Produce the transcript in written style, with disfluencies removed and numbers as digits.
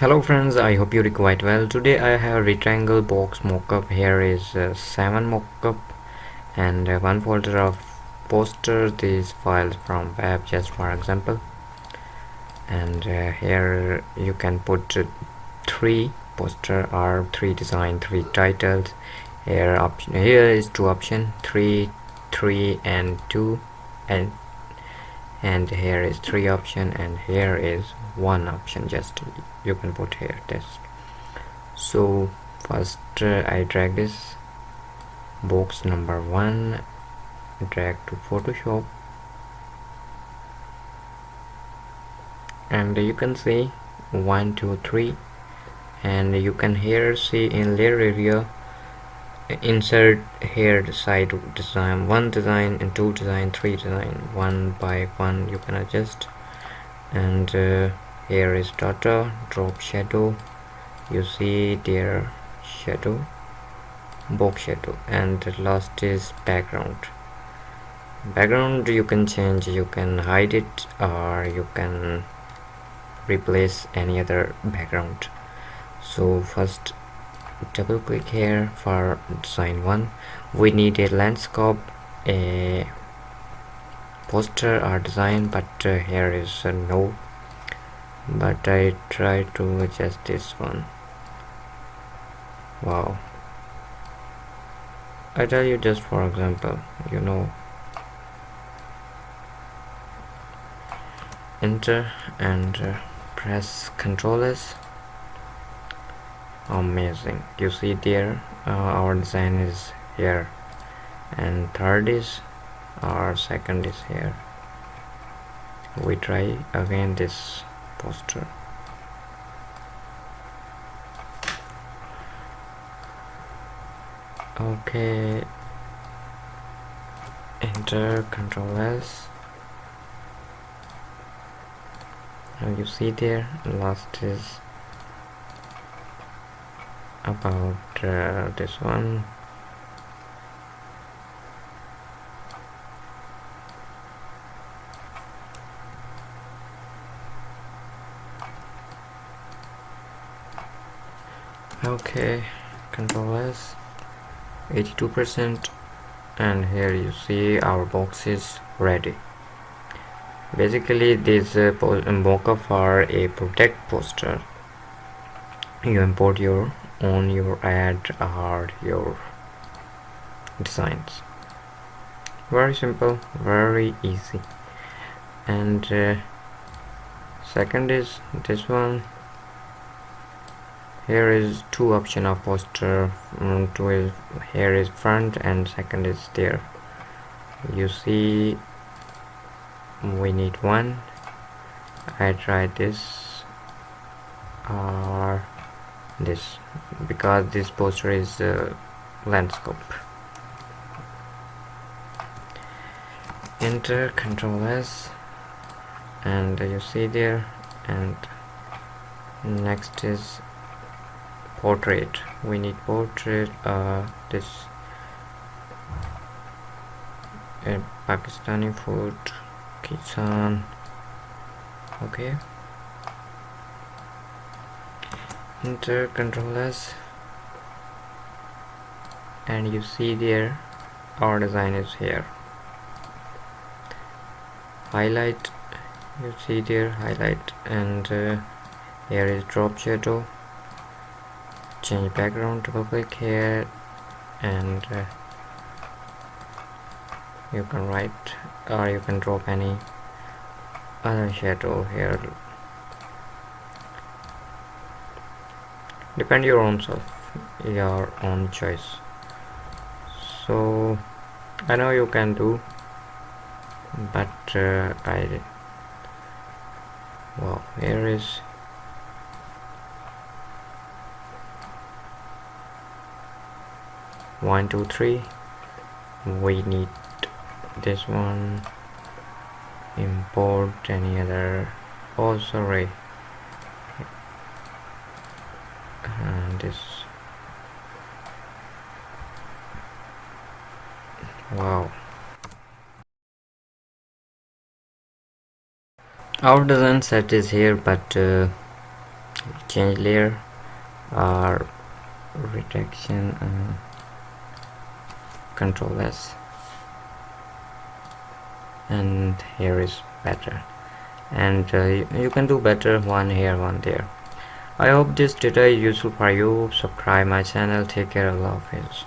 Hello friends, I hope you're quite well. Today I have a rectangle box mockup. Here is 7 mockup and one folder of posters. These files from web, just for example. And here you can put 3 poster or 3 design, 3 titles. Here is 2 option, 3, 3 and 2, and here is 3 option, and here is 1 option. Just you can put here this. So first I drag this box number 1, drag to Photoshop, and you can see 1, 2, 3, and you can here see in layer area insert here the side design, 1 design and 2 design, 3 design, 1 by 1 you can adjust. And here is data, drop shadow, you see there shadow, box shadow, and the last is background. Background you can change, you can hide it or you can replace any other background. So first double click here for design 1. We need a landscape, a poster or design, but here is no, but I try to adjust this one. Wow, I tell you just for example, enter and press Ctrl S. Amazing, you see there our design is here, and third is our second is here. We try again this poster. Okay, enter Ctrl S, and you see there last is about this one. Okay, Ctrl S, 82%, and here you see our box is ready. Basically this mockup for a product poster. You import your own, your ad or your designs. Very simple, very easy. And second is this one. Here is 2 option of poster. Here is front and second is there. You see we need 1. I tried this or this because this poster is landscape. Enter Ctrl S, and you see there, and next is portrait. We need portrait, this Pakistani food, Kisan. Okay, enter Ctrl S, and you see there our design is here. Highlight, you see there highlight, and here is drop shadow, change background, double click here, and you can write or you can drop any other shadow here, depend your own self, your own choice. So I know you can do, but well, here is one, 2, 3. We need this one, import any other, oh sorry, and this. Wow, our design set is here, but change layer or reduction, control S, and here is better. And you can do better, one here, one there. I hope this data is useful for you. Subscribe my channel. Take care. Allah Hafiz.